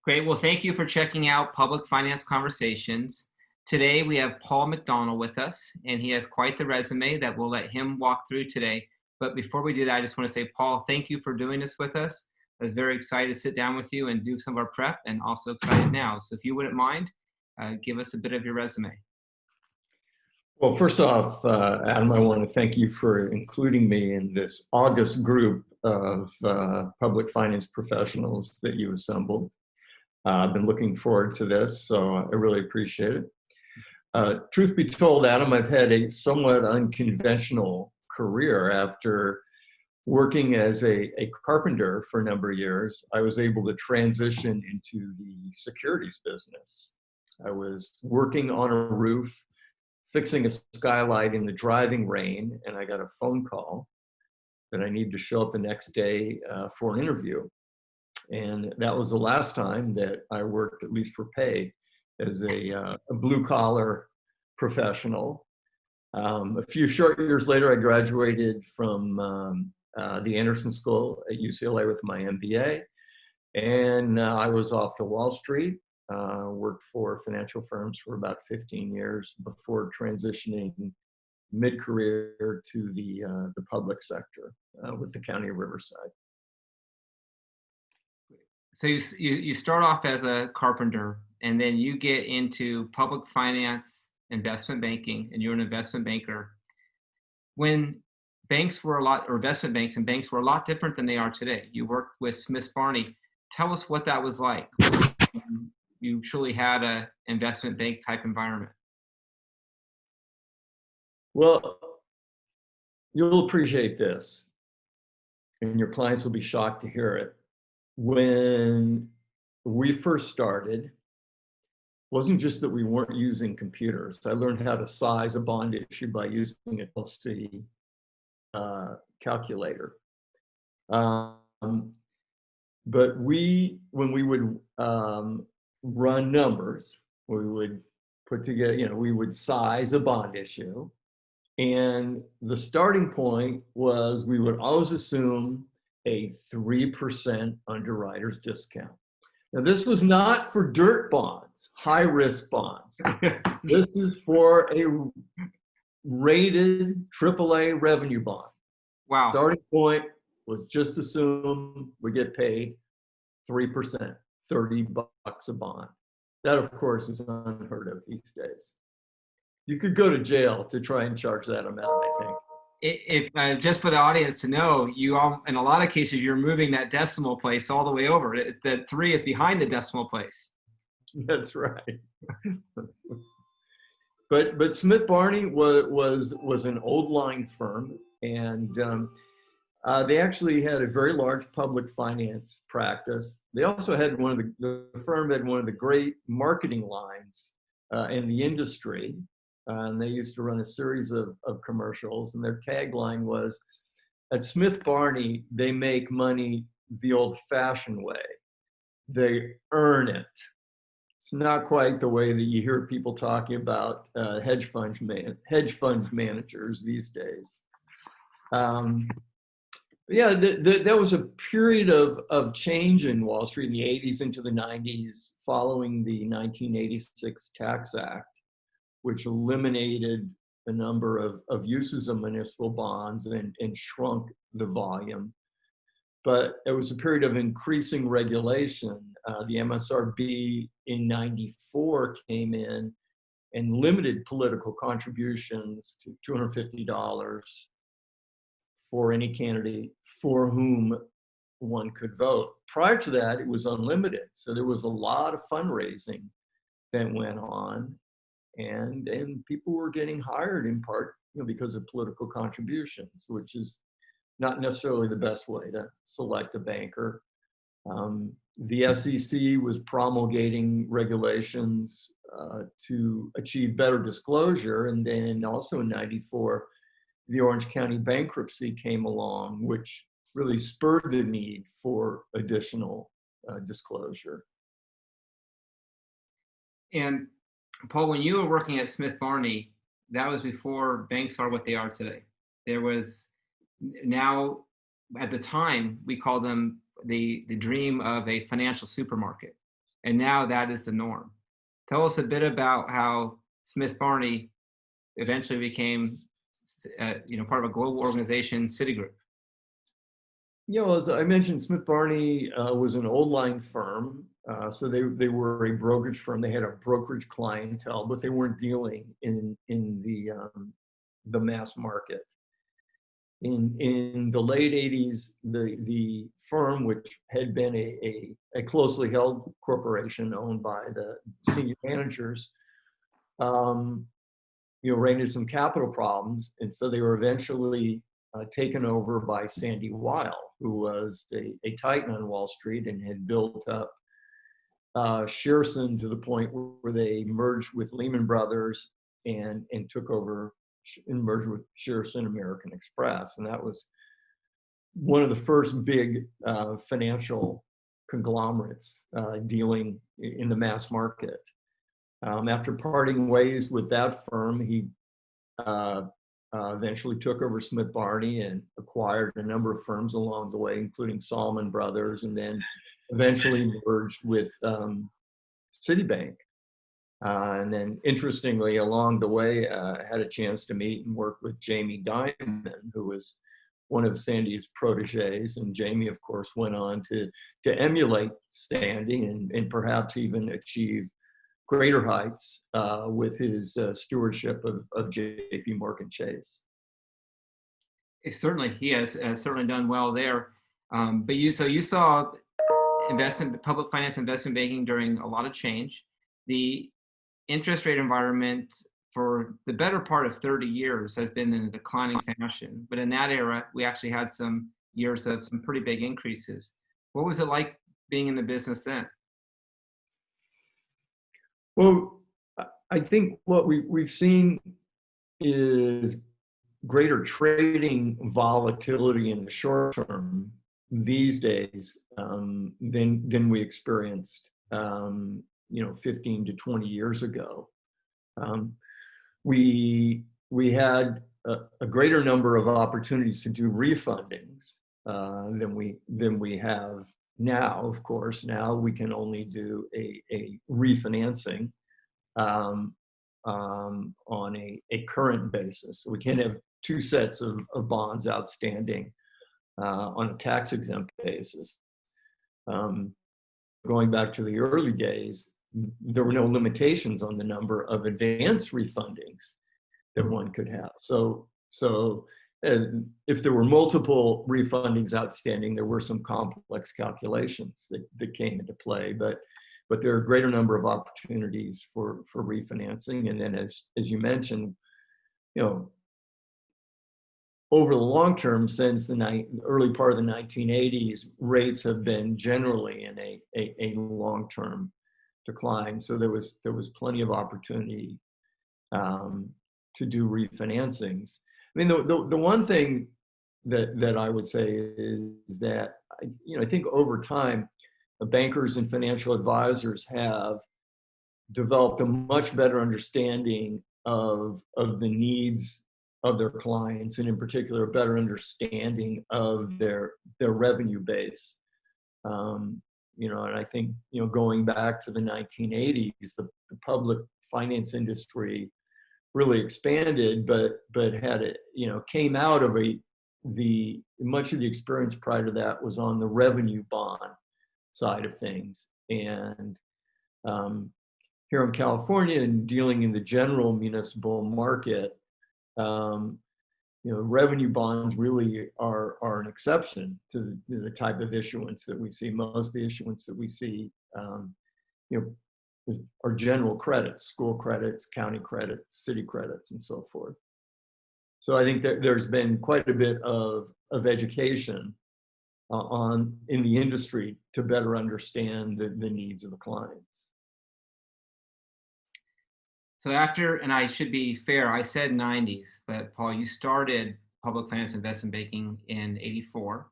Great. Well, thank you for checking out Public Finance Conversations. Today, we have Paul McDonnell with us, and he has quite the resume that we'll let him walk through today. But before we do that, I just want to say, Paul, thank you for doing this with us. I was very excited to sit down with you and do some of our prep, and also excited now. So if you wouldn't mind, give us a bit of your resume. Well, first off, Adam, I want to thank you for including me in this august group of public finance professionals that you assembled. I've been looking forward to this, so I really appreciate it. Truth be told, Adam, I've had a somewhat unconventional career. After working as a carpenter for a number of years, I was able to transition into the securities business. I was working on a roof, fixing a skylight in the driving rain, and I got a phone call that I needed to show up the next day for an interview. And that was the last time that I worked, at least for pay, as a blue-collar professional. A few short years later, I graduated from the Anderson School at UCLA with my MBA, and I was off to Wall Street. Worked for financial firms for about 15 years before transitioning mid-career to the public sector with the County of Riverside. So you start off as a carpenter, and then you get into public finance, investment banking, and you're an investment banker. When banks were investment banks and banks were a lot different than they are today. You worked with Smith Barney. Tell us what that was like. You truly had a investment bank type environment. Well, you'll appreciate this, and your clients will be shocked to hear it. When we first started, it wasn't just that we weren't using computers. I learned how to size a bond issue by using a LC calculator. But when we would run numbers, we would put together, we would size a bond issue. And the starting point was we would always assume a 3% underwriter's discount. Now, this was not for dirt bonds, high-risk bonds. This is for a rated AAA revenue bond. Wow. Starting point was just assume we get paid 3%, $30 a bond. That, of course, is unheard of these days. You could go to jail to try and charge that amount, I think. If just for the audience to know, in a lot of cases, you're moving that decimal place all the way over. The 3 is behind the decimal place. That's right. But Smith Barney was an old line firm, and they actually had a very large public finance practice. They also had the firm had one of the great marketing lines in the industry. And they used to run a series of commercials, and their tagline was, at Smith Barney, they make money the old-fashioned way. They earn it. It's not quite the way that you hear people talking about hedge fund managers these days. Yeah, there was a period of change in Wall Street in the 80s into the 90s following the 1986 Tax Act, which eliminated a number of uses of municipal bonds and shrunk the volume. But it was a period of increasing regulation. The MSRB in '94 came in and limited political contributions to $250 for any candidate for whom one could vote. Prior to that, it was unlimited. So there was a lot of fundraising that went on. And people were getting hired in part because of political contributions, which is not necessarily the best way to select a banker. The SEC was promulgating regulations to achieve better disclosure. And then also in '94, the Orange County bankruptcy came along, which really spurred the need for additional disclosure. And Paul, when you were working at Smith Barney, that was before banks are what they are today. There was now, at the time, we called them the dream of a financial supermarket. and now that is the norm. Tell us a bit about how Smith Barney eventually became, part of a global organization, Citigroup. As I mentioned, Smith Barney was an old line firm. So they were a brokerage firm. They had a brokerage clientele, but they weren't dealing in the mass market. In the late 80s, the firm, which had been a closely held corporation owned by the senior managers, ran into some capital problems, and so they were eventually taken over by Sandy Weil, who was a titan on Wall Street and had built up Shearson to the point where they merged with Lehman Brothers and took over and merged with Shearson American Express, and that was one of the first big financial conglomerates dealing in the mass market. After parting ways with that firm, he eventually took over Smith Barney and acquired a number of firms along the way, including Salomon Brothers, and then eventually merged with Citibank. And then, interestingly, along the way, I had a chance to meet and work with Jamie Dimon, who was one of Sandy's proteges. And Jamie, of course, went on to emulate Sandy and perhaps even achieve greater heights with his stewardship of J.P. Morgan Chase. Certainly, he has certainly done well there. But you saw public finance investment banking during a lot of change. The interest rate environment for the better part of 30 years has been in a declining fashion. But in that era, we actually had some years of some pretty big increases. What was it like being in the business then? Well, I think what we've seen is greater trading volatility in the short term these days than we experienced 15 to 20 years ago. We had a greater number of opportunities to do refundings than we have now. Of course, now we can only do a refinancing on a current basis. So we can't have two sets of bonds outstanding on a tax exempt basis. Going back to the early days, there were no limitations on the number of advance refundings that one could have. So if there were multiple refundings outstanding, there were some complex calculations that came into play, but there are a greater number of opportunities for refinancing. And then as you mentioned, over the long term, since the early part of the 1980s, rates have been generally in a long-term decline. So there was plenty of opportunity to do refinancings. I mean, the one thing that I would say is that I think over time, the bankers and financial advisors have developed a much better understanding of the needs of their clients, and in particular, a better understanding of their revenue base. And I think, going back to the 1980s, the public finance industry really expanded, but had it, came out of much of the experience prior to that was on the revenue bond side of things. And here in California and dealing in the general municipal market, revenue bonds really are an exception to the type of issuance that we see. Most of the issuance that we see, are general credits, school credits, county credits, city credits, and so forth. So I think that there's been quite a bit of education in the industry to better understand the needs of the clients. So and I should be fair, I said 90s, but Paul, you started public finance investment banking in 84,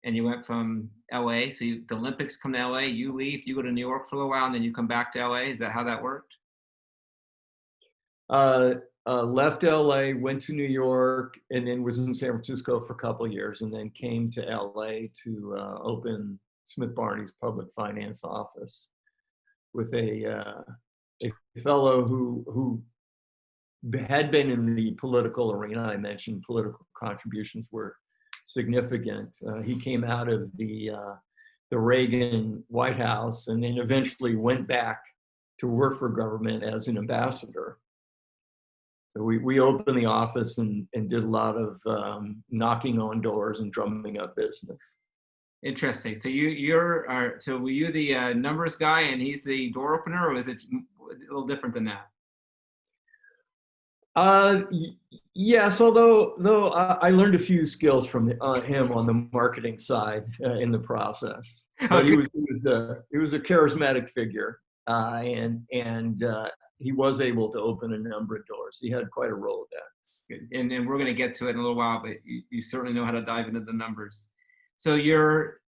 and you went from LA. So the Olympics come to LA, you leave, you go to New York for a little while, and then you come back to LA. Is that how that worked? Left LA, went to New York, and then was in San Francisco for a couple of years, and then came to LA to open Smith Barney's public finance office. with a fellow who had been in the political arena. I mentioned political contributions were significant. He came out of the Reagan White House and then eventually went back to work for government as an ambassador. So we opened the office and did a lot of knocking on doors and drumming up business. Interesting. So so were you the numbers guy and he's the door opener, or is it a little different than that? Yes, although though I learned a few skills from him on the marketing side in the process. Oh, But good. he was a charismatic figure, and he was able to open a number of doors. He had quite a Rolodex. Good. And we're going to get to it in a little while, but you certainly know how to dive into the numbers. So you're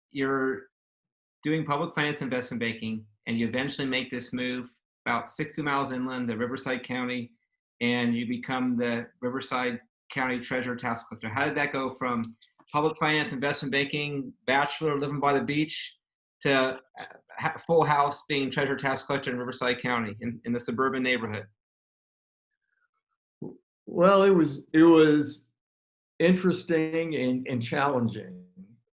doing public finance investment banking, and you eventually make this move about 60 miles inland to Riverside County, and you become the Riverside County Treasurer Tax Collector. How did that go from public finance investment banking, bachelor living by the beach, to full house being Treasurer Tax Collector in Riverside County in the suburban neighborhood? Well, it was interesting and challenging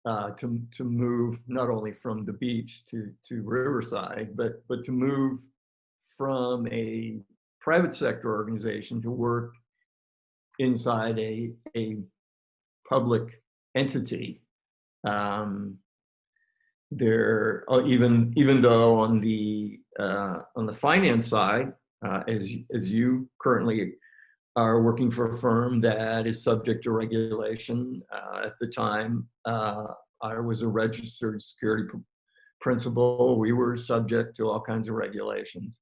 to move not only from the beach to Riverside, but to move from a private sector organization to work inside a public entity. Even though on the finance side, as you currently are working for a firm that is subject to regulation. At the time, I was a registered security principal. We were subject to all kinds of regulations.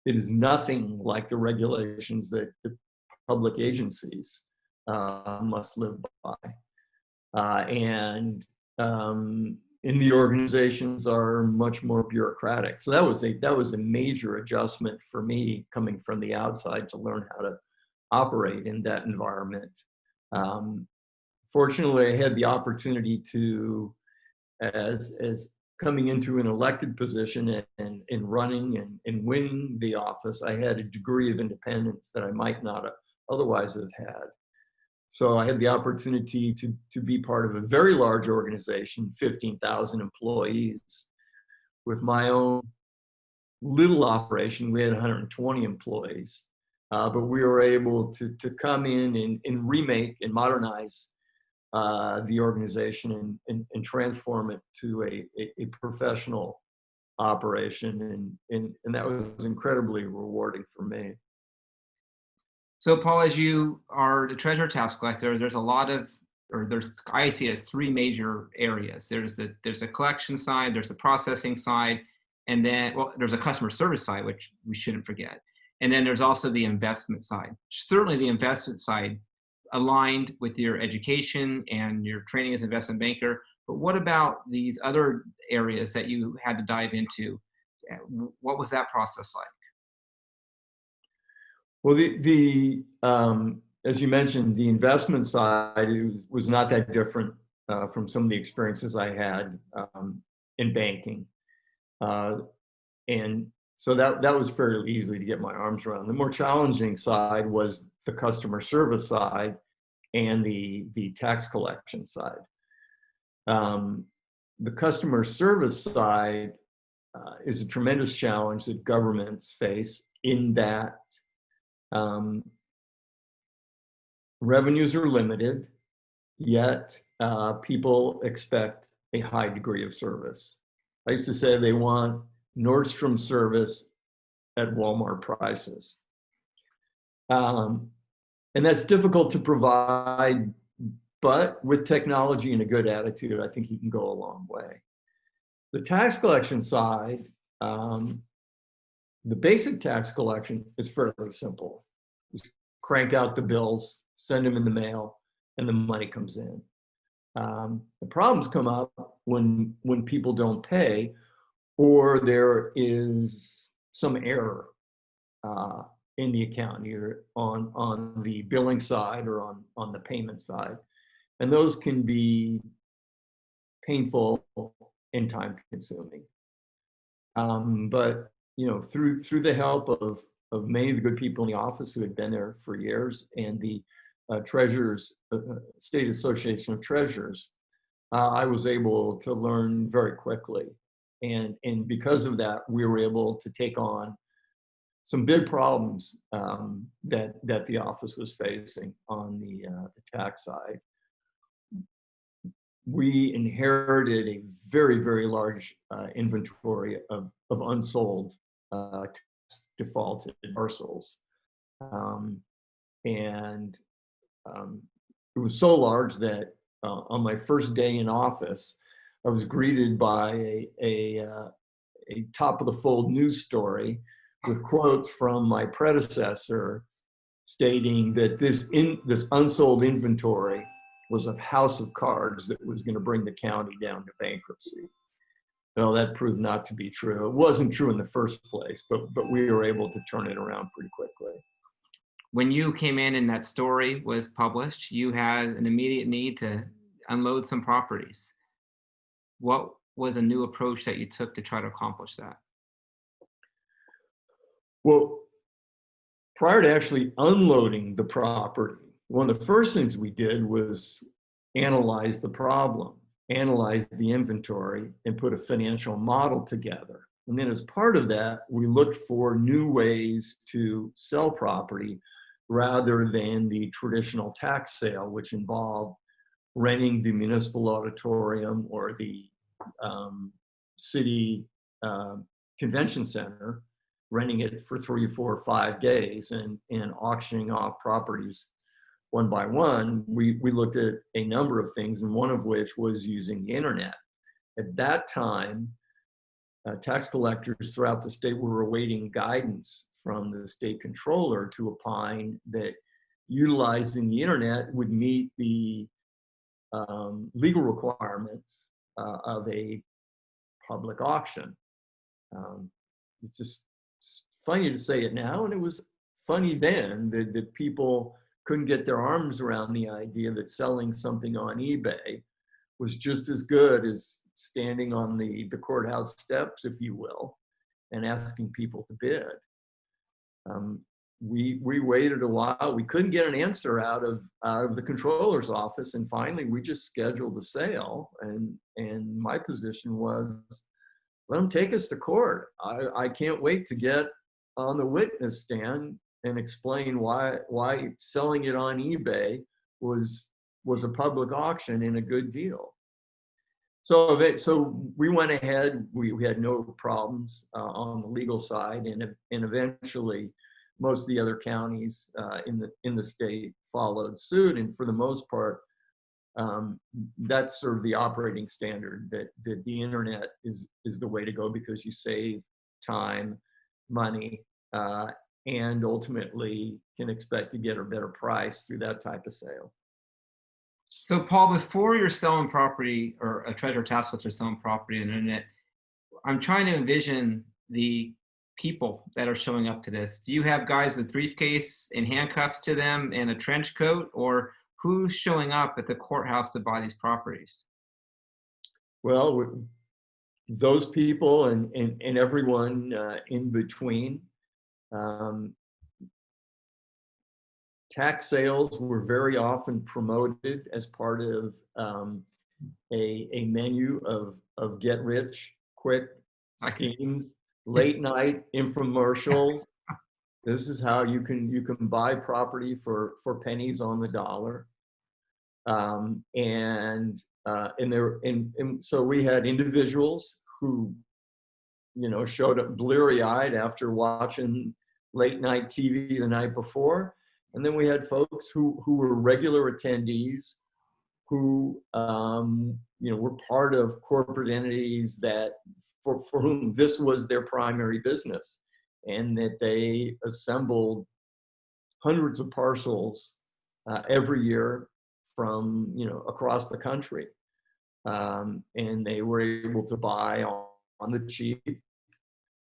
It is nothing like the regulations that the public agencies must live by. And in the organizations are much more bureaucratic. So that was a major adjustment for me coming from the outside to learn how to operate in that environment. Fortunately, I had the opportunity to, as coming into an elected position and running and winning the office, I had a degree of independence that I might not otherwise have had. So I had the opportunity to be part of a very large organization, 15,000 employees. With my own little operation, we had 120 employees. But we were able to come in and remake and modernize the organization and transform it to a professional operation. And that was incredibly rewarding for me. So, Paul, as you are the treasurer tax collector, I see it as three major areas. There's a collection side, there's a processing side, and then, well, there's a customer service side, which we shouldn't forget. And then there's also the investment side. Certainly the investment side aligned with your education and your training as an investment banker. But what about these other areas that you had to dive into? What was that process like? Well, as you mentioned, the investment side was not that different from some of the experiences I had in banking. And so that was fairly easy to get my arms around. The more challenging side was the customer service side and the tax collection side. The customer service side is a tremendous challenge that governments face in that revenues are limited, yet people expect a high degree of service. I used to say they want Nordstrom service at Walmart prices. And that's difficult to provide, but with technology and a good attitude, I think you can go a long way. The tax collection side, the basic tax collection is fairly simple. Just crank out the bills, send them in the mail, and the money comes in. The problems come up when people don't pay, or there is some error in the account, either on the billing side or on the payment side. And those can be painful and time consuming. But through the help of many of the good people in the office who had been there for years, and the treasurers, State Association of Treasurers, I was able to learn very quickly. And because of that, we were able to take on some big problems that the office was facing on the tax side. We inherited a very, very large inventory of unsold defaulted parcels. Um, and it was so large that on my first day in office, I was greeted by a top of the fold news story with quotes from my predecessor stating that this unsold inventory was a house of cards that was going to bring the county down to bankruptcy. Well, that proved not to be true. It wasn't true in the first place, but we were able to turn it around pretty quickly. When you came in and that story was published, you had an immediate need to unload some properties. What was a new approach that you took to try to accomplish that? Well, prior to actually unloading the property, one of the first things we did was analyze the problem, analyze the inventory, and put a financial model together. And then as part of that, we looked for new ways to sell property rather than the traditional tax sale, which involved renting the municipal auditorium or the city convention center, renting it for 3, 4, 5 days, and auctioning off properties one by one. We looked at a number of things, and one of which was using the internet. At that time, tax collectors throughout the state were awaiting guidance from the state controller to opine that utilizing the internet would meet the legal requirements of a public auction. It's just funny to say it now, and it was funny then that people couldn't get their arms around the idea that selling something on eBay was just as good as standing on the courthouse steps, if you will, and asking people to bid. We waited a while. We couldn't get an answer out of the controller's office, and finally we just scheduled the sale. And my position was, let them take us to court. I can't wait to get on the witness stand and explain why selling it on eBay was a public auction and a good deal. So we went ahead. We had no problems on the legal side, and eventually most of the other counties in the state followed suit. And for the most part, that's sort of the operating standard, that the internet is the way to go, because you save time, money, and ultimately can expect to get a better price through that type of sale. So, Paul, before you're selling property, or a treasurer task force are selling property on the internet, I'm trying to envision the people that are showing up to this. Do you have guys with briefcase and handcuffs to them and a trench coat, or who's showing up at the courthouse to buy these properties? Well, those people and everyone in between. Tax sales were very often promoted as part of a menu of get rich quick schemes, late night infomercials. This is how you can buy property for pennies on the dollar. And so we had individuals who, showed up bleary-eyed after watching late night TV the night before. And then we had folks who were regular attendees, who were part of corporate entities that for whom this was their primary business, and that they assembled hundreds of parcels every year from across the country, and they were able to buy on the cheap,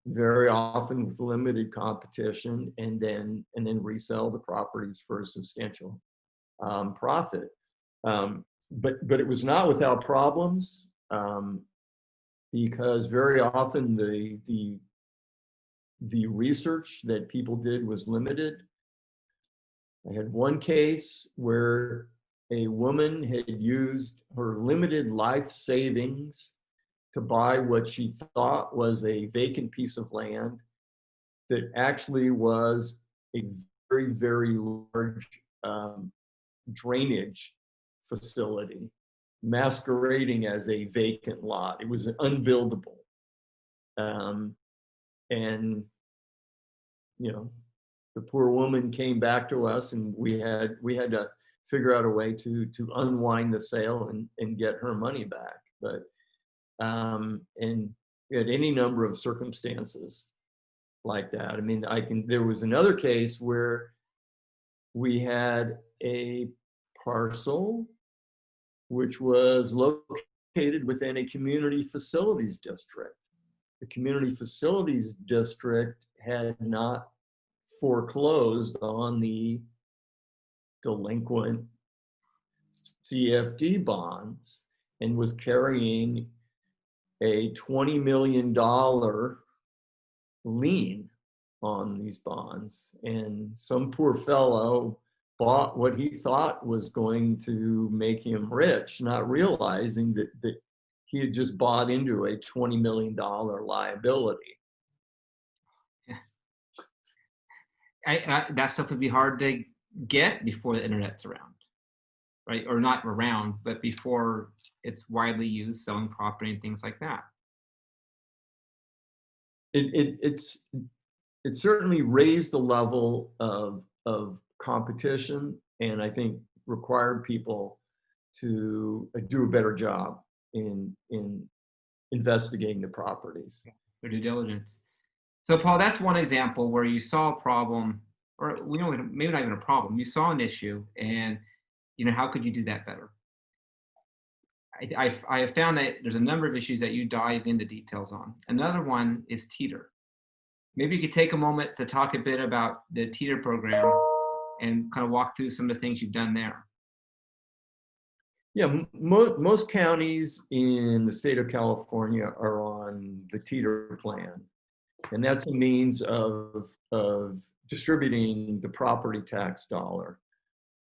very often with limited competition, and then resell the properties for a substantial profit. But it was not without problems, because very often the the research that people did was limited. I had one case where a woman had used her limited life savings to buy what she thought was a vacant piece of land that actually was a very, very large drainage facility masquerading as a vacant lot. It was unbuildable. Um, and, you know, the poor woman came back to us, and we had to figure out a way to unwind the sale and get her money back. But and we had any number of circumstances like that. I mean, there was another case where we had a parcel which was located within a community facilities district. The community facilities district had not foreclosed on the delinquent CFD bonds and was carrying a $20 million lien on these bonds. And some poor fellow bought what he thought was going to make him rich, not realizing that he had just bought into a $20 million liability. That stuff would be hard to get before the internet's around, right? Or not around, but before it's widely used, selling property and things like that. It certainly raised the level of competition, and I think required people to do a better job in investigating the properties. Their due diligence. So, Paul, that's one example where you saw a problem, or maybe not even a problem. You saw an issue, and how could you do that better? I have found that there's a number of issues that you dive into details on. Another one is teeter. Maybe you could take a moment to talk a bit about the teeter program and kind of walk through some of the things you've done there. Yeah, most counties in the state of California are on the teeter plan, and that's a means of distributing the property tax dollar.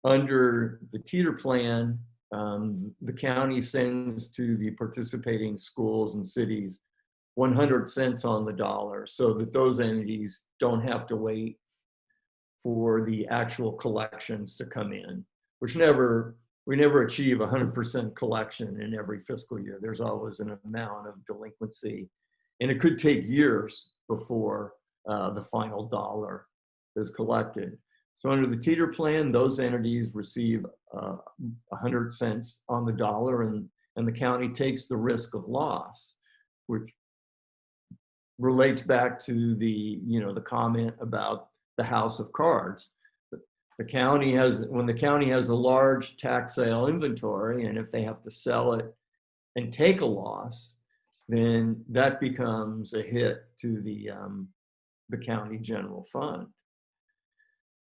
Under the teeter plan, the county sends to the participating schools and cities 100 cents on the dollar, so that those entities don't have to wait for the actual collections to come in, which we never achieve 100% collection in every fiscal year. There's always an amount of delinquency, and it could take years before the final dollar is collected. So under the teeter plan, those entities receive 100 cents on the dollar, and the county takes the risk of loss, which relates back to the comment about the house of cards. When the county has a large tax sale inventory, and if they have to sell it and take a loss, then that becomes a hit to the county general fund.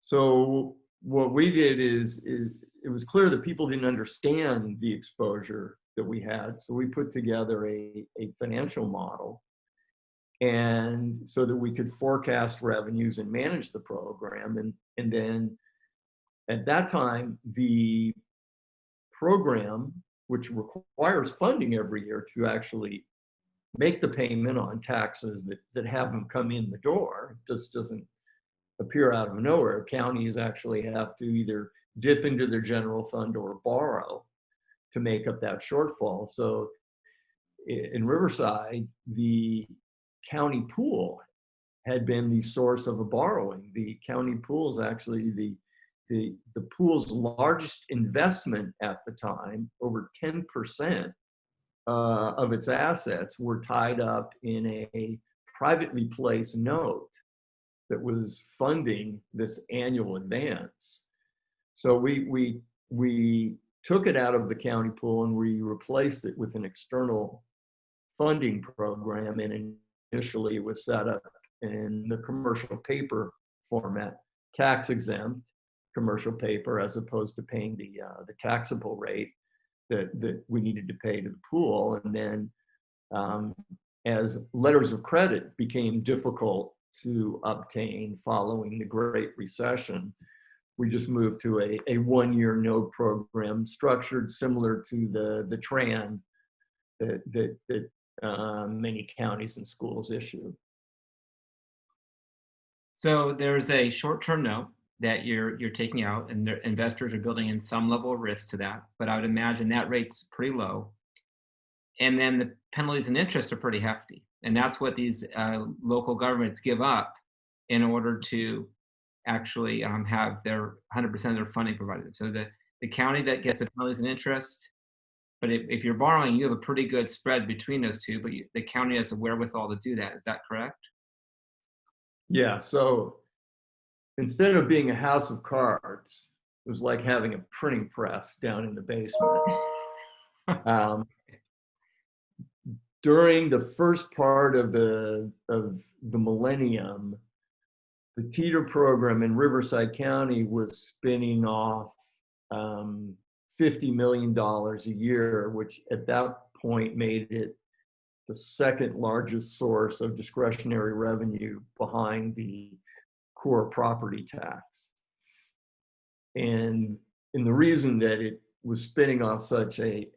So what we did is it was clear that people didn't understand the exposure that we had. So we put together a financial model, and so that we could forecast revenues and manage the program. And then at that time, the program, which requires funding every year to actually make the payment on taxes that have them come in the door, just doesn't appear out of nowhere. Counties actually have to either dip into their general fund or borrow to make up that shortfall. So in Riverside, the county pool had been the source of a borrowing. The county pool is actually the pool's largest investment at the time. Over 10% of its assets were tied up in a privately placed note that was funding this annual advance. So we took it out of the county pool and we replaced it with an external funding program, and initially it was set up in the commercial paper format, tax exempt commercial paper, as opposed to paying the taxable rate that we needed to pay to the pool. And then as letters of credit became difficult to obtain following the Great Recession. We just moved to a one-year note program structured similar to the TRAN that many counties and schools issue. So there's a short-term note that you're taking out, and the investors are building in some level of risk to that. But I would imagine that rate's pretty low, and then the penalties and interest are pretty hefty, and that's what these local governments give up in order to actually have their 100% of their funding provided. So the county that gets the penalties and interest, but if you're borrowing, you have a pretty good spread between those two, but the county has the wherewithal to do that. Is that correct? Yeah, so instead of being a house of cards, it was like having a printing press down in the basement. Um, during the first part of the millennium, the teeter program in Riverside County was spinning off $50 million a year, which at that point made it the second largest source of discretionary revenue behind the core property tax. And the reason that it was spinning off such a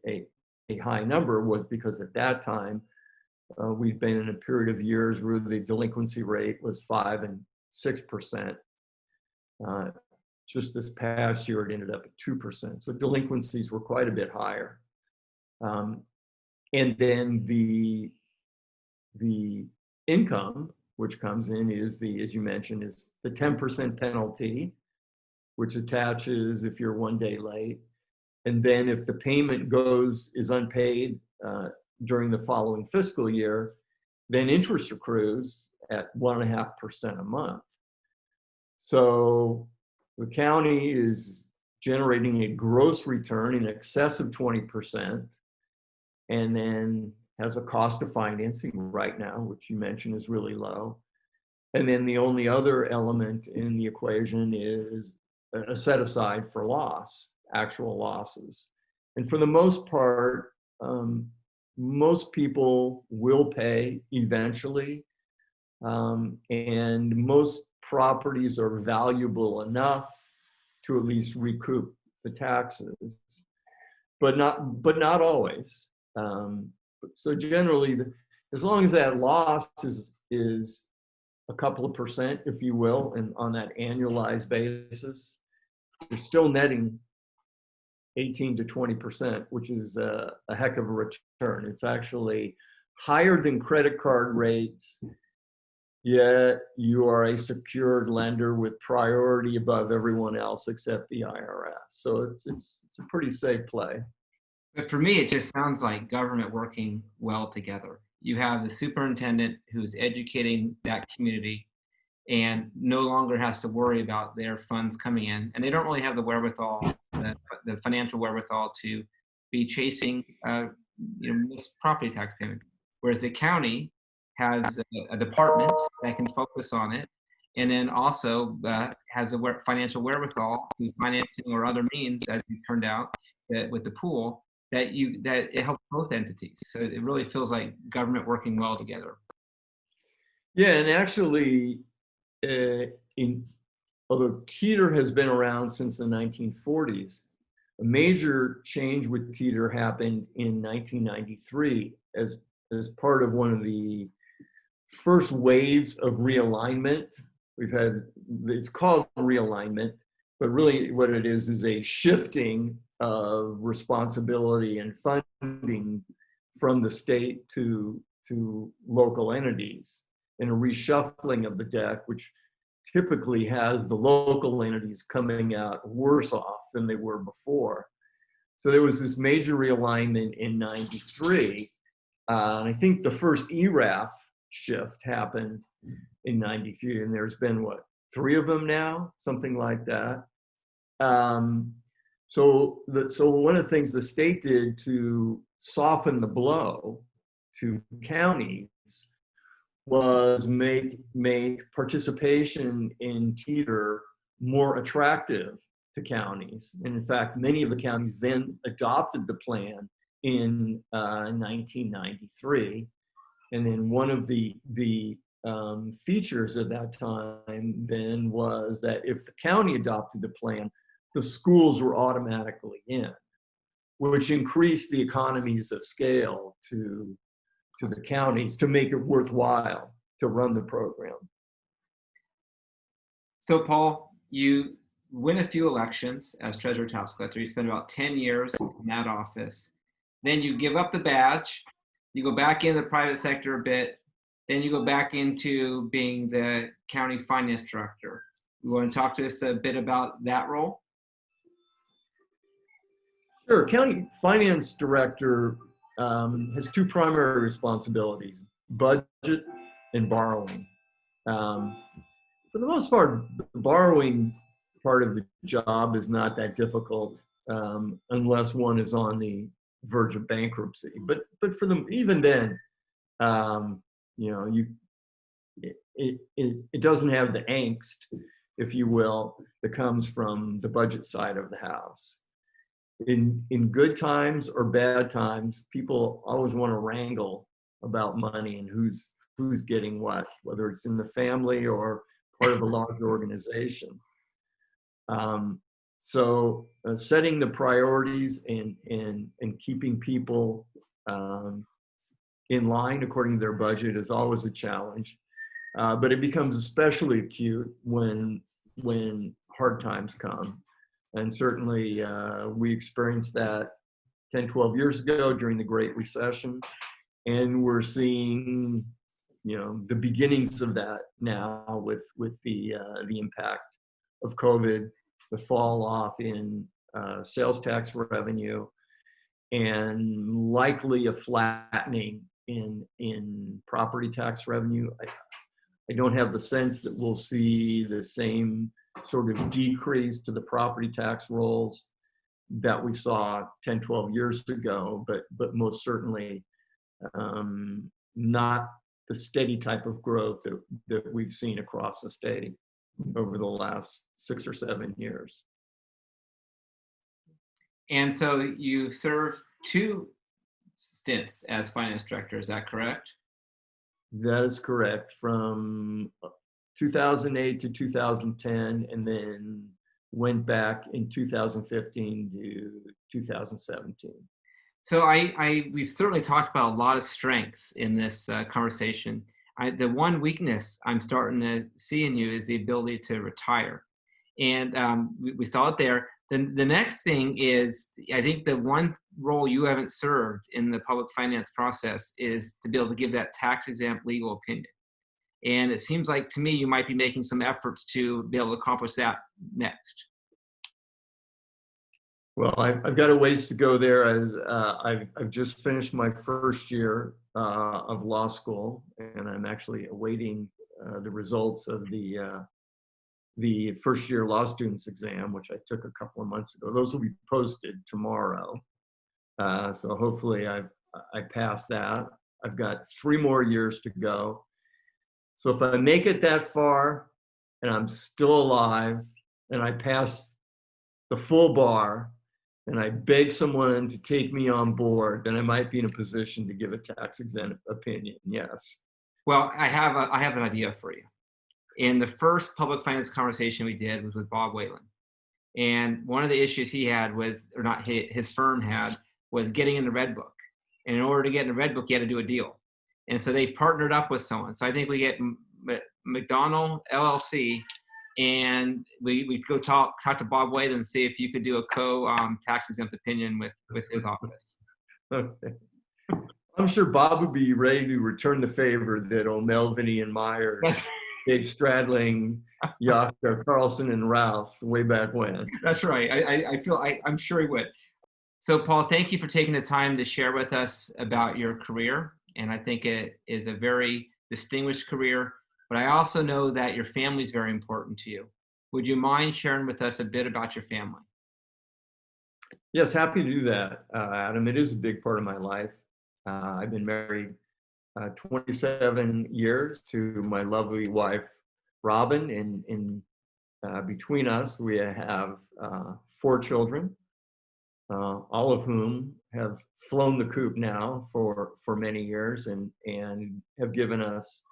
high number was because at that time, we'd been in a period of years where the delinquency rate was 5 and 6%. Just this past year, it ended up at 2%. So delinquencies were quite a bit higher. And then the income, which comes in, is as you mentioned, is the 10% penalty, which attaches if you're 1 day late. And then if the payment is unpaid during the following fiscal year, then interest accrues at 1.5% a month. So the county is generating a gross return in excess of 20%, and then has a cost of financing right now, which you mentioned is really low. And then the only other element in the equation is a set aside for actual losses. And for the most part, most people will pay eventually, and most properties are valuable enough to at least recoup the taxes, but not always. So generally, as long as that loss is a couple of percent, if you will, and on that annualized basis, you're still netting 18 to 20%, which is a heck of a return. It's actually higher than credit card rates, yet you are a secured lender with priority above everyone else except the IRS. So it's a pretty safe play. But for me, it just sounds like government working well together. You have the superintendent who's educating that community and no longer has to worry about their funds coming in. And they don't really have the wherewithal, the financial wherewithal to be chasing missed property tax payments. Whereas the county has a department that can focus on it, and then also has a financial wherewithal through financing or other means, as it turned out, that with the pool, that it helps both entities. So it really feels like government working well together. Yeah, and actually, although teeter has been around since the 1940s, a major change with teeter happened in 1993 as part of one of the first waves of realignment. It's called realignment, but really what it is a shifting of responsibility and funding from the state to local entities, and a reshuffling of the deck, which typically has the local entities coming out worse off than they were before. So there was this major realignment in 93. And I think the first ERAF shift happened in 93, and there's been, 3 of them now, something like that. So one of the things the state did to soften the blow to counties was make participation in teeter more attractive to counties. And in fact, many of the counties then adopted the plan in 1993. And then one of the features at that time then was that if the county adopted the plan, the schools were automatically in, which increased the economies of scale to the counties to make it worthwhile to run the program. So, Paul, you win a few elections as treasurer tax collector. You spend about 10 years in that office. Then you give up the badge. You go back in the private sector a bit. Then you go back into being the county finance director. You want to talk to us a bit about that role? Sure. County finance director has two primary responsibilities: budget and borrowing. For the most part, the borrowing part of the job is not that difficult unless one is on the verge of bankruptcy. But for them, even then, you know, it doesn't have the angst, if you will, that comes from the budget side of the house. In good times or bad times, people always want to wrangle about money and who's getting what, whether it's in the family or part of a large organization. So setting the priorities and keeping people in line according to their budget is always a challenge. But it becomes especially acute when hard times come. And certainly we experienced that 10, 12 years ago during the Great Recession. And we're seeing, you know, the beginnings of that now with the impact of COVID, the fall off in sales tax revenue, and likely a flattening in property tax revenue. I don't have the sense that we'll see the same sort of decrease to the property tax rolls that we saw 10, 12 years ago, but most certainly not the steady type of growth that we've seen across the state over the last 6 or 7 years. And so you served 2 stints as finance director, is that correct? That is correct. From 2008 to 2010, and then went back in 2015 to 2017. So we've certainly talked about a lot of strengths in this conversation. The one weakness I'm starting to see in you is the ability to retire. And we saw it there. Then the next thing is, I think the one role you haven't served in the public finance process is to be able to give that tax-exempt legal opinion. And it seems like to me you might be making some efforts to be able to accomplish that next. Well, I've got a ways to go there. I've just finished my first year of law school, and I'm actually awaiting the results of the first year law students exam, which I took a couple of months ago. Those will be posted tomorrow. So hopefully I pass that. I've got 3 more years to go. So if I make it that far and I'm still alive and I pass the full bar and I beg someone to take me on board, then I might be in a position to give a tax exempt opinion. Yes. Well, I have an idea for you. In the first public finance conversation we did was with Bob Whalen. And one of the issues he had was, or not his firm had, was getting in the Red Book. And in order to get in the Red Book, you had to do a deal. And so they partnered up with someone. So I think we get McDonnell LLC, and we go talk to Bob Whalen and see if you could do a tax exempt opinion with his office. Okay. I'm sure Bob would be ready to return the favor that O'Melveny and Myers, Dave Stradling, Yaka, Carlson, and Ralph way back when. That's right. I'm sure he would. So Paul, thank you for taking the time to share with us about your career. And I think it is a very distinguished career, but I also know that your family is very important to you. Would you mind sharing with us a bit about your family? Yes, happy to do that, Adam. It is a big part of my life. I've been married 27 years to my lovely wife, Robin, and between us, we have 4 children, all of whom have flown the coop now for many years and have given us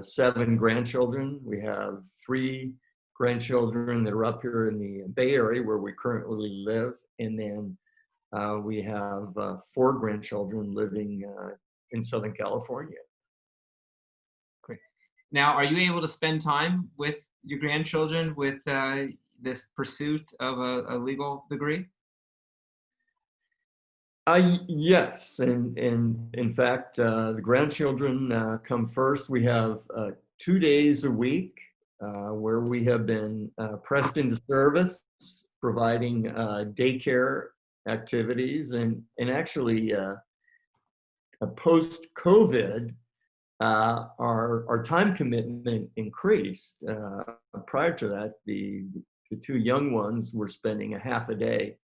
7 grandchildren. We have 3 grandchildren that are up here in the Bay Area where we currently live. And then we have 4 grandchildren living in Southern California. Great. Now, are you able to spend time with your grandchildren with this pursuit of a legal degree? Yes, and in fact, the grandchildren come first. We have 2 days a week where we have been pressed into service, providing daycare activities, and actually post-COVID, our time commitment increased. Prior to that, the 2 young ones were spending a half a day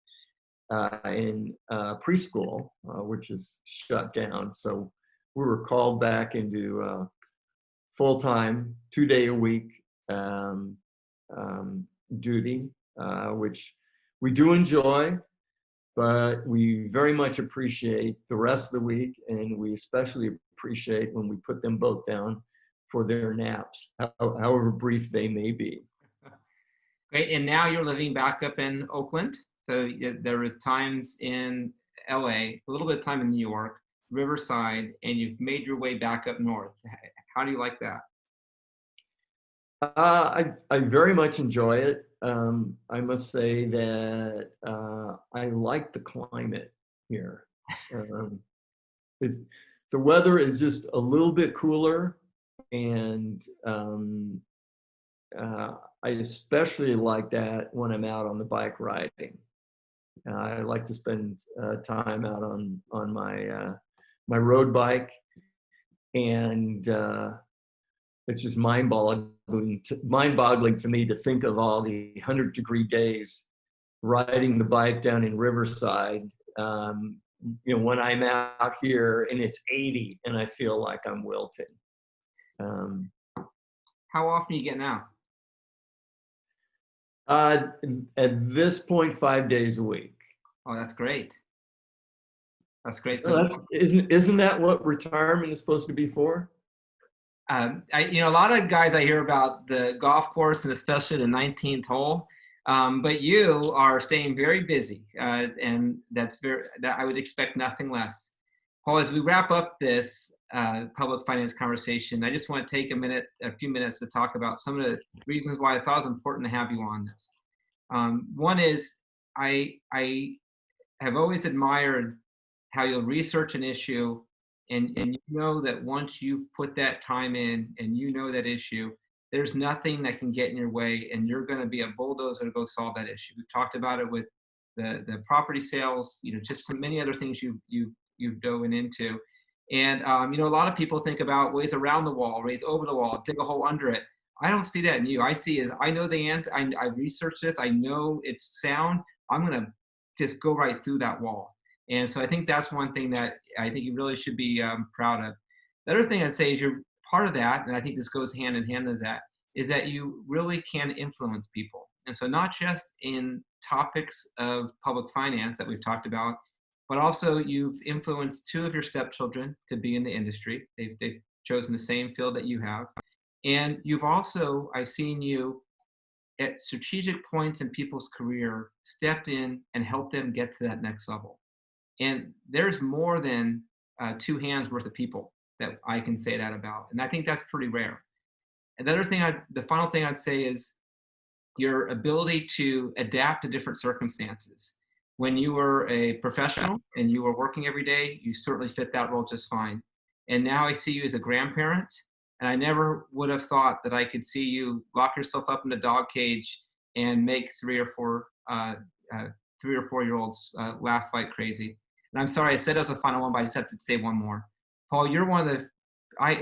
in preschool, which is shut down. So we were called back into full-time, 2-day-a-week duty, which we do enjoy, but we very much appreciate the rest of the week, and we especially appreciate when we put them both down for their naps, however brief they may be. Great. And now you're living back up in Oakland. So there was times in LA, a little bit of time in New York, Riverside, and you've made your way back up north. How do you like that? I very much enjoy it. I must say that I like the climate here. Um, it, the weather is just a little bit cooler, and I especially like that when I'm out on the bike riding. I like to spend time out on my road bike, and it's just mind-boggling to me to think of all the 100-degree days riding the bike down in Riverside. When I'm out here and it's 80 and I feel like I'm wilting. How often are you getting out? At this point, 5 days a week. Oh, that's great. That's great. So isn't that what retirement is supposed to be for? A lot of guys I hear about the golf course and especially the 19th hole, but you are staying very busy, and that I would expect nothing less. Paul, as we wrap up this public finance conversation, I just want to take a few minutes to talk about some of the reasons why I thought it was important to have you on this. One is I have always admired how you'll research an issue, and you know that once you've put that time in and you know that issue, there's nothing that can get in your way, and you're going to be a bulldozer to go solve that issue. We've talked about it with the property sales, just so many other things you've dove into. And a lot of people think about ways around the wall, ways over the wall, dig a hole under it. I don't see that in you. I see is I know the answer. I've researched this. I know it's sound. I'm going to just go right through that wall. And so I think that's one thing that I think you really should be proud of. The other thing I'd say is you're part of that, and I think this goes hand in hand with that, is that you really can influence people. And so not just in topics of public finance that we've talked about, but also you've influenced 2 of your stepchildren to be in the industry. They've chosen the same field that you have. And you've also, I've seen you at strategic points in people's career, stepped in and helped them get to that next level. And there's more than 2 hands worth of people that I can say that about. And I think that's pretty rare. And the final thing I'd say is your ability to adapt to different circumstances. When you were a professional and you were working every day, you certainly fit that role just fine. And now I see you as a grandparent, and I never would have thought that I could see you lock yourself up in a dog cage and make 3 or 4-year-olds laugh like crazy. And I'm sorry I said it was a final one, but I just have to say one more. Paul, you're one of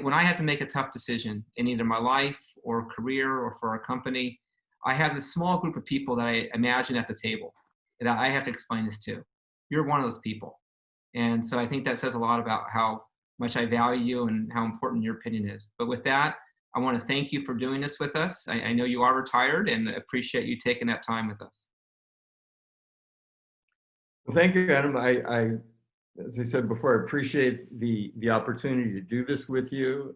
when I have to make a tough decision in either my life or career or for our company, I have this small group of people that I imagine at the table that I have to explain this to. You're one of those people. And so I think that says a lot about how much I value you and how important your opinion is. But with that, I want to thank you for doing this with us. I know you are retired and appreciate you taking that time with us. Well, thank you, Adam. As I said before, I appreciate the opportunity to do this with you.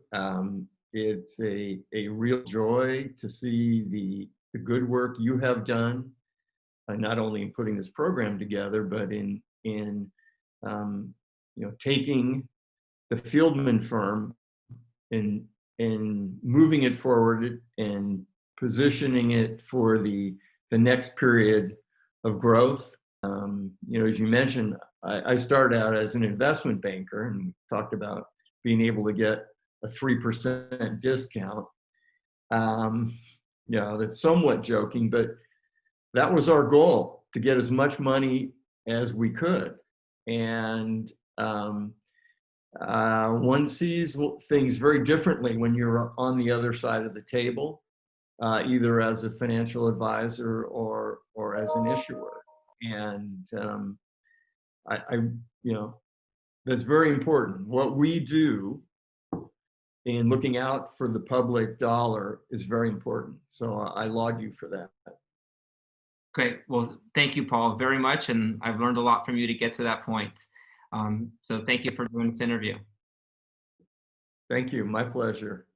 It's a real joy to see the good work you have done, not only in putting this program together, but in taking the Fieldman firm and moving it forward and positioning it for the next period of growth. As you mentioned, I started out as an investment banker and talked about being able to get a 3% discount. That's somewhat joking, but that was our goal, to get as much money as we could. And one sees things very differently when you're on the other side of the table, either as a financial advisor or as an issuer. And I that's very important. What we do in looking out for the public dollar is very important. So I laud you for that. Great. Well, thank you, Paul, very much. And I've learned a lot from you to get to that point. So thank you for doing this interview. Thank you. My pleasure.